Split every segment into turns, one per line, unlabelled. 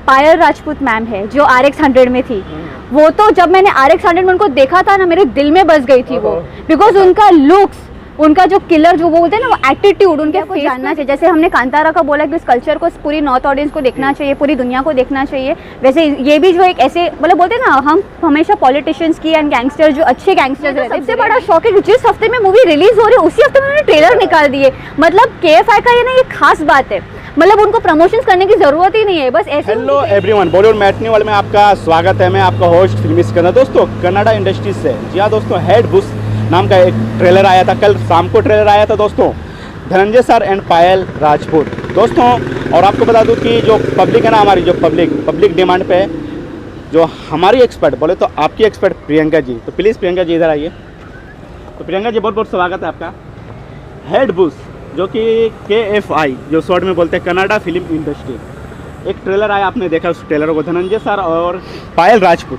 पायल Rajput ma'am है जो RX 100 में थी, वो तो जब मैंने RX 100 में उनको देखा था ना, मेरे दिल में बस गई थी वो, बिकॉज उनका लुक्स, उनका जो किलर जो वो बोलते हैं ना, वो एटीट्यूड उनके को जानना चाहिए। जैसे हमने कांतारा का बोला कि इस कल्चर को पूरी नॉर्थ ऑडियंस को देखना चाहिए, पूरी दुनिया को देखना चाहिए, वैसे ये भी जो एक ऐसे मतलब बोलते हैं ना, हम हमेशा पॉलिटिशियंस की एंड गैंगस्टर जो अच्छे गैंगस्टर्स रहते हैं, सबसे बड़ा शौक है कि जिस हफ्ते में मूवी रिलीज हो रही है उसी हफ्ते में उन्होंने ट्रेलर निकाल दिए। मतलब KFI का ये ना, ये खास बात है, मतलब उनको प्रमोशंस करने की जरूरत ही नहीं है, बस ऐसे।
Hello everyone, Bollywood matinee world में आपका स्वागत है। मैं आपका होस्ट फिल्मी सिकंदर। दोस्तों, कन्नड़ा इंडस्ट्रीज से, जी हाँ दोस्तों, हेड बुश नाम का एक ट्रेलर आया था, कल शाम को ट्रेलर आया था दोस्तों, धनंजय सर एंड पायल राजपूत दोस्तों। और आपको बता दूं कि जो पब्लिक है ना, हमारी जो पब्लिक डिमांड पे जो हमारी एक्सपर्ट बोले तो आपकी एक्सपर्ट प्रियंका जी, तो प्लीज़ प्रियंका जी इधर आइए। तो प्रियंका जी, बहुत बहुत स्वागत है आपका। हेड बुश जो कि KFI जो शॉर्ट में बोलते हैं, कन्नड़ा फिल्म इंडस्ट्री, एक ट्रेलर आया, आपने देखा उस ट्रेलर को, धनंजय सर और पायल राजपूत।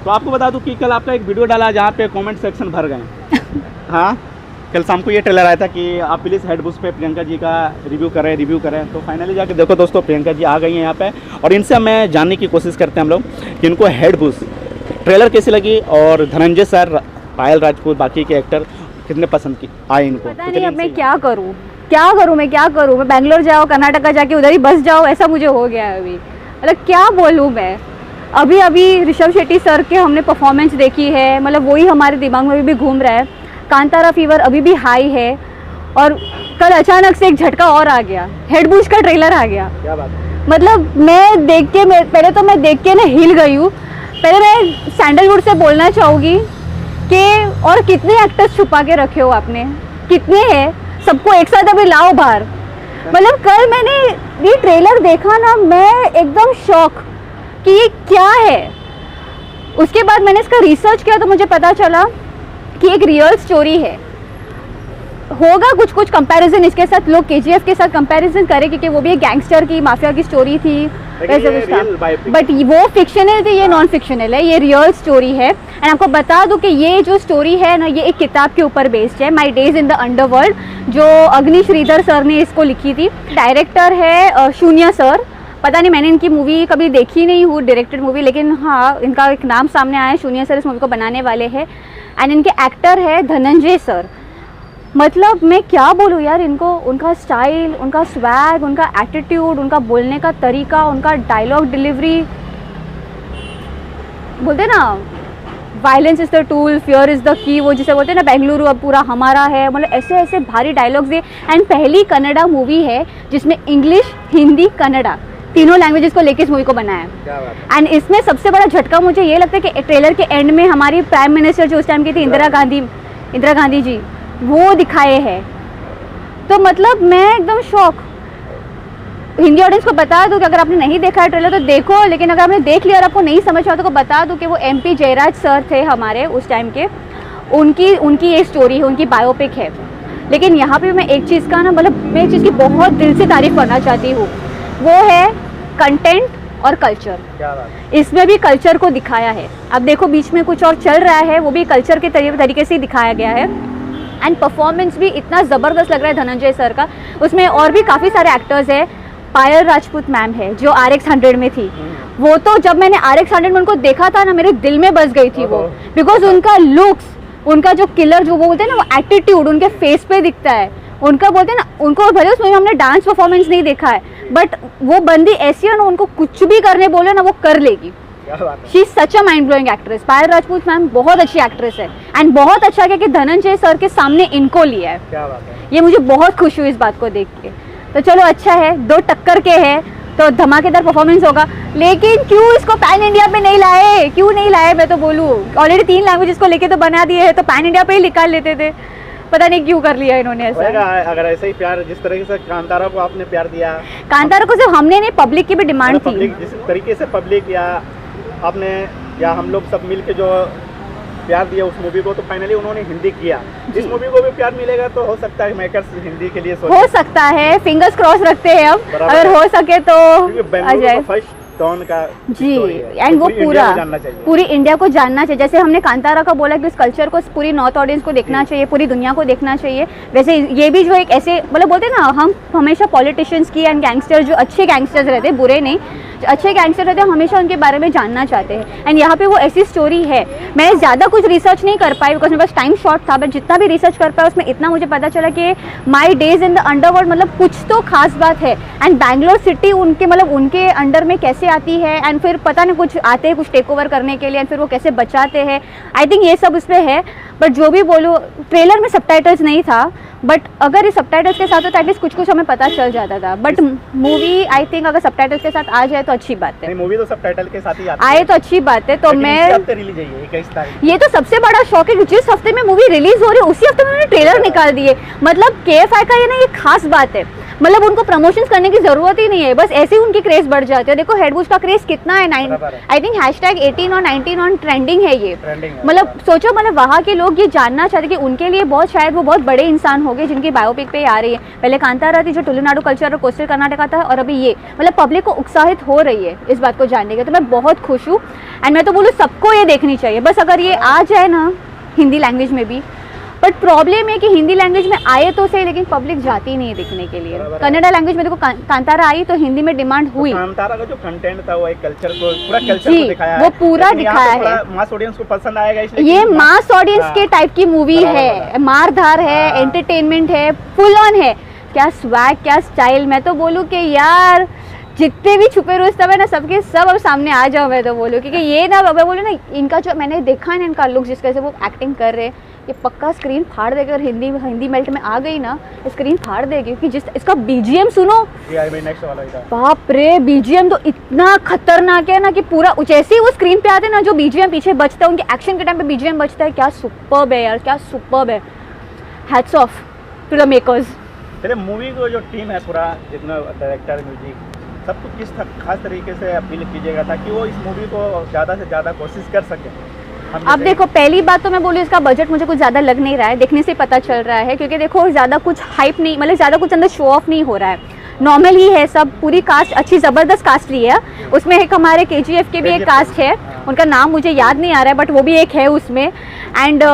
तो आपको बता दूं कि कल आपका एक वीडियो डाला जहाँ पे कमेंट सेक्शन भर गए। हाँ, कल शाम को ये ट्रेलर आया था कि आप प्लीज़ हेड बुश पे प्रियंका जी का रिव्यू करें। तो फाइनली जाके देखो दोस्तों, प्रियंका जी आ गई हैं यहाँ पे, और इनसे मैं जानने की कोशिश करते हैं हम लोग कि इनको हेड बुश ट्रेलर कैसी लगी, और धनंजय सर, पायल राजपूत, बाकी के एक्टर कितने पसंद आए इनको।
पता नहीं अब मैं क्या करूँ, मैं बैंगलोर जाऊँ, कर्नाटका जाके उधर ही बस जाऊँ, ऐसा मुझे हो गया है अभी। मतलब क्या बोलूँ मैं, अभी ऋषभ शेट्टी सर के हमने परफॉर्मेंस देखी है, मतलब वही हमारे दिमाग में भी घूम रहा है। कांतारा फीवर अभी भी हाई है, और कल अचानक से एक झटका और आ गया, हेड बुश का ट्रेलर आ गया।
क्या बात है?
मतलब मैं देख के, पहले तो मैं देख के ना हिल गई हूँ। पहले मैं सैंडलवुड से बोलना चाहूँगी कि और कितने एक्टर्स छुपा के रखे हो आपने, कितने हैं, सबको एक साथ अभी लाओ बाहर। मतलब कल मैंने ये ट्रेलर देखा ना, मैं एकदम शॉक कि ये क्या है। उसके बाद मैंने इसका रिसर्च किया तो मुझे पता चला कि एक रियल स्टोरी है। होगा कुछ कंपैरिजन इसके साथ, लोग KGF के साथ कंपैरिजन करें क्योंकि वो भी एक गैंगस्टर की, माफिया की स्टोरी थी, वैसे कुछ था, बट वो फिक्शनल थी, ये नॉन फिक्शनल है, ये रियल स्टोरी है। एंड आपको बता दूं कि ये जो स्टोरी है ना, ये एक किताब के ऊपर बेस्ड है, my days in the underworld, जो अग्नि श्रीधर सर ने इसको लिखी थी। डायरेक्टर है शून्य सर, पता नहीं, मैंने इनकी मूवी कभी देखी नहीं हूँ, डायरेक्टेड मूवी, लेकिन हाँ इनका एक नाम सामने आया है, शून्य सर इस मूवी को बनाने वाले हैं। एंड इनके एक्टर है धनंजय सर। मतलब मैं क्या बोलूँ यार इनको, उनका स्टाइल, उनका स्वैग, उनका एटीट्यूड, उनका बोलने का तरीका, उनका डायलॉग डिलीवरी, बोलते ना violence is the tool, fear is the key, वो जिसे बोलते हैं ना, बेंगलुरु अब पूरा हमारा है, मतलब ऐसे ऐसे भारी डायलॉग्स दिए। एंड पहली कन्नड़ा मूवी है जिसमें इंग्लिश, हिंदी, कन्नड़ा तीनों लैंग्वेजेस को लेके इस मूवी को बनाया। एंड इसमें सबसे बड़ा झटका मुझे ये लगता है कि ट्रेलर के एंड में हमारी प्राइम मिनिस्टर जो उस टाइम की थी, इंदिरा गांधी जी, वो दिखाए हैं। तो मतलब मैं एकदम शॉक। हिंदी ऑडियंस को बता दूं कि अगर आपने नहीं देखा है ट्रेलर तो देखो, लेकिन अगर आपने देख लिया और आपको नहीं समझ आया तो बता दूं कि वो MP जयराज सर थे हमारे उस टाइम के, उनकी ये स्टोरी है, उनकी बायोपिक है। लेकिन यहाँ पे मैं एक चीज़ का ना, मतलब मैं एक चीज़ की बहुत दिल से तारीफ करना चाहती हूँ, वो है कंटेंट और कल्चर। इसमें भी कल्चर को दिखाया है। अब देखो बीच में कुछ और चल रहा है, वो भी कल्चर के तरीके से ही दिखाया गया है। एंड परफॉर्मेंस भी इतना ज़बरदस्त लग रहा है धनंजय सर का। उसमें और भी काफ़ी सारे एक्टर्स हैं। पायल राजपूत मैम है जो RX 100 में थी, वो तो जब मैंने RX 100 में उनको देखा था ना, मेरे दिल में बस गई थी वो, बिकॉज उनका लुक्स, उनका जो किलर जो वो बोलते हैं ना, वो एटीट्यूड उनके फेस पे दिखता है। उनका बोलते हैं ना, उनको भले उसमें हमने डांस परफॉर्मेंस नहीं देखा है, बट वो बंदी ऐसी है ना, उनको कुछ भी करने बोले ना वो कर लेगी। She is such a mind blowing actress. Payal Rajput ma'am बहुत अच्छी एक्ट्रेस है। एंड बहुत अच्छा किया कि धनंजय सर के सामने इनको लिया है।
क्या बात है? ये
मुझे बहुत खुशी हुई इस बात को देख के। तो चलो अच्छा है, दो टक्कर के हैं तो धमाकेदार परफॉर्मेंस होगा। लेकिन क्यों इसको पैन इंडिया पे नहीं लाए, क्यों नहीं लाए? मैं तो बोलूँ ऑलरेडी 3 लैंग्वेजेस को लेके तो बना दिए हैं, तो पैन इंडिया पे ही निकाल लेते थे। पता नहीं क्यों कर लिया इन्होंने ऐसा।
अगर ऐसे ही प्यार, जिस तरीके से कांतारा को आपने प्यार दिया,
कांतारा को सिर्फ हमने नहीं, पब्लिक की भी डिमांड थी।
जिस तरीके से पब्लिक या आपने या हम लोग सब मिल के जो प्यार दिया उस मूवी को, तो फाइनली उन्होंने हिंदी किया। इस मूवी को भी प्यार मिलेगा तो हो सकता है मेकर्स हिंदी के लिए
हो सकता है, फिंगर्स क्रॉस रखते हैं हम, अगर हो सके तो आ जाए।
फर्स्ट टॉन का
जी, एंड वो पूरी इंडिया को जानना चाहिए। जैसे हमने कांतारा का बोला कि उस कल्चर को पूरी नॉर्थ ऑडियंस को देखना चाहिए, पूरी दुनिया को देखना चाहिए, वैसे ये भी जो एक ऐसे मतलब बोलते हैं ना, हम हमेशा पॉलिटिशियंस की एंड गैंगस्टर जो अच्छे गैंगस्टर्स रहते हैं, बुरे नहीं, अच्छे गैंगस्टर रहते हैं, हमेशा उनके बारे में जानना चाहते हैं। एंड यहाँ पे वो ऐसी स्टोरी है। मैं ज़्यादा कुछ रिसर्च नहीं कर पाई बिकॉज मेरे पास टाइम शॉर्ट था, बट जितना भी रिसर्च कर पाया उसमें इतना मुझे पता चला कि my days in the underworld मतलब कुछ तो खास बात है। एंड बैंगलोर सिटी उनके मतलब उनके अंडर में कैसे आती है, एंड फिर पता नहीं कुछ आते हैं कुछ टेक ओवर करने के लिए, एंड फिर वो कैसे बचाते हैं। आई थिंक ये सब उसमें है। बट जो भी बोलो, ट्रेलर में सबटाइटल्स नहीं था, बट अगर इस सबटाइटल्स के साथ होता एटलीस्ट कुछ कुछ हमें पता चल जाता था। बट मूवी आई थिंक अगर सबटाइटल्स के साथ आ जाए तो अच्छी बात है।
मूवी तो सबटाइटल के साथ ही आती
आए तो अच्छी बात है। तो मैं
रिलीज है 21 तारीख।
ये तो सबसे बड़ा शौक है कि जिस हफ्ते में मूवी रिलीज हो रही है उसी हफ्ते में उन्होंने ट्रेलर निकाल दिए। मतलब KFI का ये ना ये खास बात है, मतलब उनको प्रमोशंस करने की जरूरत ही नहीं है, बस ऐसे ही उनकी क्रेज बढ़ जाती है। देखो हेडबुश का क्रेज कितना है, आई थिंक #18 और 19 ऑन ट्रेंडिंग है ये। मतलब सोचो, मतलब वहाँ के लोग ये जानना चाहते कि उनके लिए बहुत शायद वो बहुत बड़े इंसान हो गए जिनकी बायोपिक पे आ रही है। पहले कांतारा थी जो तुलुनाडु कल्चर और कोस्टल कर्नाटका था, और अभी ये मतलब पब्लिक को उत्साहित हो रही है इस बात को जानने के। तो मैं बहुत खुश हूँ एंड मैं तो बोलूँ सबको ये देखनी चाहिए। बस अगर ये आ जाए ना हिंदी लैंग्वेज में भी, बट प्रॉब्लम है कि हिंदी लैंग्वेज में आए तो सही लेकिन पब्लिक जाती नहीं है देखने के लिए। कन्नड़ा लैंग्वेज में देखो कांतारा आई तो हिंदी में डिमांड हुई।
कांतारा का जो कंटेंट था वो एक कल्चर को पूरा कल्चर को दिखाया है,
वो पूरा दिखाया है।
मास ऑडियंस को पसंद आएगा इसलिए
ये मास ऑडियंस के टाइप की मूवी है, मारधार है, एंटरटेनमेंट है, फुल ऑन है। क्या स्वैग, क्या स्टाइल। मैं तो बोलूँ कि यार जितने भी छुपे रुस्तम है ना सबके सब अब सामने आ जाओ। मैं तो बोलूँ क्योंकि ये ना मैं बोलूँ ना इनका जो मैंने देखा है ना इनका लुक, जिस तरह से वो एक्टिंग कर रहे हैं, ये पक्का स्क्रीन फाड़ देगा। अगर हिंदी मेल्ट में आ गई ना स्क्रीन फाड़ देगी। क्योंकि जिस इसका BGM सुनो, बाप रे, BGM तो इतना खतरनाक है ना कि पूरा जैसे ही वो स्क्रीन पे आते हैं ना जो BGM पीछे बजता है, उनके एक्शन के टाइम पे BGM बजता है, क्या सुपर्ब है यार, क्या सुपर्ब है। Hats off to the makers.
चलिए मूवी को जो टीम है पूरा, जितना डायरेक्टर, म्यूजिक, सब कुछ किस खास तरीके से अपील कीजिएगा ताकि वो इस मूवी को ज़्यादा से ज़्यादा कोशिश कर सके।
अब देखो पहली बात तो मैं बोलूँ इसका बजट मुझे कुछ ज़्यादा लग नहीं रहा है, देखने से पता चल रहा है। क्योंकि देखो ज़्यादा कुछ हाइप नहीं, मतलब ज़्यादा कुछ अंदर शो ऑफ नहीं हो रहा है, नॉर्मल ही है सब। पूरी कास्ट अच्छी ज़बरदस्त कास्ट ली है। उसमें एक हमारे KGF के भी एक कास्ट है, उनका नाम मुझे याद नहीं आ रहा है बट वो भी एक है उसमें। एंड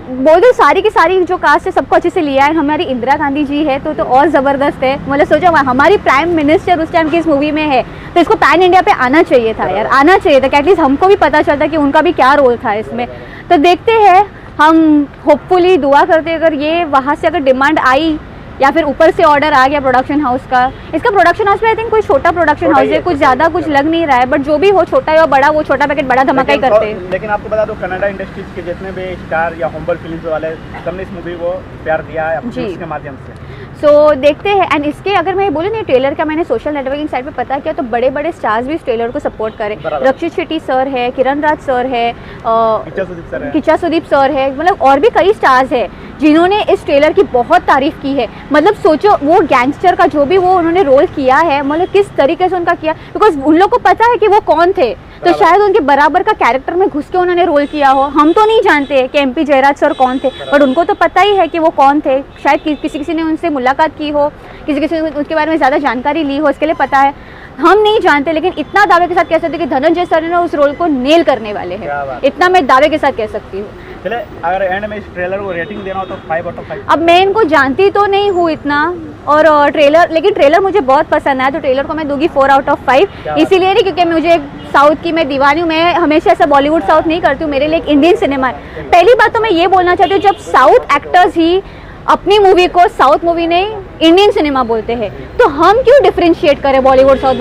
बोल दो सारी की सारी जो कास्ट है सबको अच्छे से लिया है। हमारी इंदिरा गांधी जी है तो और ज़बरदस्त है। मतलब सोचो हमारी प्राइम मिनिस्टर उस टाइम की इस मूवी में है, तो इसको पैन इंडिया पे आना चाहिए था यार, आना चाहिए था कि एटलीस्ट हमको भी पता चलता कि उनका भी क्या रोल था इसमें। तो देखते हैं, हम होपफुली दुआ करते हैं अगर ये वहाँ से अगर डिमांड आई या फिर ऊपर से ऑर्डर आ गया प्रोडक्शन हाउस का। इसका प्रोडक्शन हाउस में आई थिंक कोई छोटा प्रोडक्शन हाउस है, कुछ ज़्यादा कुछ लग नहीं रहा है, बट जो भी हो छोटा या बड़ा, वो छोटा पैकेट बड़ा धमाका ही करते हैं।
लेकिन आपको बता दो कन्नड़ा इंडस्ट्रीज के जितने भी स्टार या हम्बल फिल्म्स वाले सबने इस मूवी को प्यार दिया है इसके माध्यम से।
सो देखते हैं। एंड इसके अगर मैं बोलूँ नहीं ट्रेलर का मैंने सोशल नेटवर्किंग साइट पे पता किया तो बड़े बड़े स्टार्स भी इस ट्रेलर को सपोर्ट करें। रक्षित शेट्टी सर है, किरण राज सर है, किच्चा सुदीप सर है, मतलब और भी कई स्टार्स है जिन्होंने इस ट्रेलर की बहुत तारीफ की है। मतलब सोचो वो गैंगस्टर का जो भी वो उन्होंने रोल किया है, मतलब किस तरीके से उनका किया, बिकॉज उन लोग को पता है कि वो कौन थे, तो शायद उनके बराबर का कैरेक्टर में घुस के उन्होंने रोल किया हो। हम तो नहीं जानते कि MP जयराज सर कौन थे, बट उनको तो पता ही है कि वो कौन थे। शायद किसी ने उनसे मुलाकात की हो, किसी ने उसके बारे में ज़्यादा जानकारी ली हो, इसके लिए पता है, हम नहीं जानते। लेकिन इतना दावे के साथ कह सकते कि धनंजय सर ने उस रोल को नेल करने वाले हैं, इतना मैं दावे के साथ कह सकती हूँ।
चले अगर एंड में इस ट्रेलर को रेटिंग देना हो तो 5 out of 5।
अब मैं इनको जानती तो नहीं हूँ इतना, और ट्रेलर, लेकिन ट्रेलर मुझे बहुत पसंद आया तो ट्रेलर को मैं दूंगी 4 out of 5। इसीलिए नहीं क्योंकि मुझे साउथ की मैं दीवानी हूँ, मैं हमेशा ऐसा बॉलीवुड साउथ नहीं करती हूँ, मेरे लिए एक इंडियन सिनेमा है। पहली बात तो मैं ये बोलना चाहती हूँ, जब साउथ एक्टर्स ही अपनी मूवी को साउथ मूवी नहीं इंडियन सिनेमा बोलते हैं, तो हम क्यों डिफरेंशिएट करें बॉलीवुड साउथ,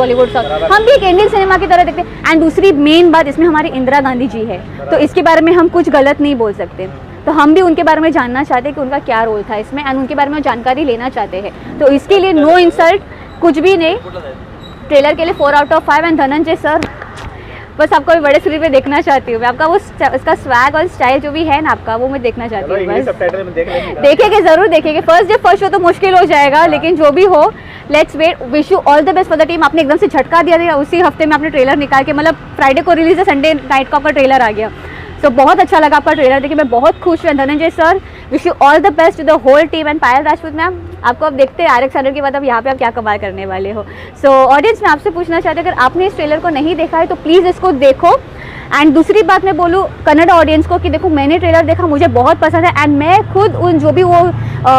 हम भी एक इंडियन सिनेमा की तरह देखते हैं। एंड दूसरी मेन बात, इसमें हमारी इंदिरा गांधी जी है, तो इसके बारे में हम कुछ गलत नहीं बोल सकते, तो हम भी उनके बारे में जानना चाहते हैं कि उनका क्या रोल था इसमें, एंड उनके बारे में जानकारी लेना चाहते हैं। तो इसके लिए नो इंसल्ट, कुछ भी नहीं, ट्रेलर के लिए 4 out of 5। And Dhananjay sir बस आपको भी बड़े स्क्रीन पे देखना चाहती हूँ मैं, आपका वो उसका स्वैग और स्टाइल जो भी है ना आपका, वो मैं देखना चाहती हूँ। बस देखेंगे, जरूर देखेंगे। फर्स्ट शो तो मुश्किल हो जाएगा, लेकिन जो भी हो let's wait. Wish you all the best for the team. आपने एकदम से झटका दिया था, उसी हफ्ते में आपने ट्रेलर निकाल के, मतलब फ्राइडे को रिलीज है, संडे नाइट का आपका ट्रेलर आ गया। सो बहुत अच्छा लगा आपका ट्रेलर देखिए, मैं बहुत खुश हूँ। Dhananjay sir, wish you all the best to the whole team and Payal Rajput ma'am, आपको अब देखते हैं RX 100 के बाद अब यहाँ पे आप क्या कमाल करने वाले हो। सो ऑडियंस, मैं आपसे पूछना चाहती हूँ, अगर आपने इस ट्रेलर को नहीं देखा है तो प्लीज़ इसको देखो। एंड दूसरी बात मैं बोलूँ कन्नड़ ऑडियंस को कि देखो, मैंने ट्रेलर देखा, मुझे बहुत पसंद है एंड मैं खुद उन जो भी वो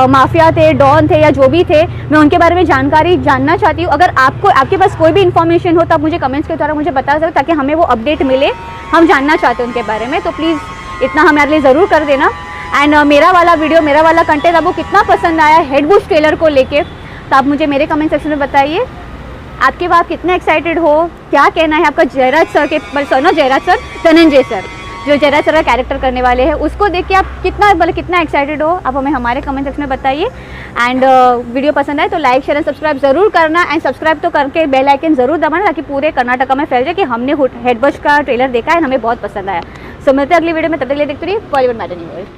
माफिया थे, डॉन थे या जो भी थे, मैं उनके बारे में जानकारी जानना चाहती हूँ। अगर आपके पास कोई भी इन्फॉर्मेशन हो तो आप मुझे कमेंट्स के द्वारा मुझे बता सकते हो, ताकि हमें वो अपडेट मिले, हम जानना चाहते हैं उनके बारे में। तो प्लीज़ इतना हमारे लिए ज़रूर कर देना। एंड मेरा वाला वीडियो, मेरा वाला कंटेंट आपको कितना पसंद आया हेड बुश ट्रेलर को लेके, तो आप मुझे मेरे कमेंट सेक्शन में बताइए। आपके बाद कितने एक्साइटेड हो, क्या कहना है आपका जयराज सर के, जयराज सर, धनंजय सर, जो जयराज सर का कैरेक्टर करने वाले हैं, उसको देख के आप कितना एक्साइटेड हो, आप हमें हमारे कमेंट सेक्शन में बताइए। एंड वीडियो पसंद आए तो लाइक, शेयर एंड सब्सक्राइब जरूर करना। एंड सब्सक्राइब तो करके बेल आइकन जरूर दबाना, ताकि पूरे कर्नाटका में फैल जाए कि हमने हेड बुश का ट्रेलर देखा है, हमें बहुत पसंद आया। सो मिलते हैं अगली वीडियो में, तब तक के लिए देखते रहिए बॉलीवुड मैटर न्यूज़।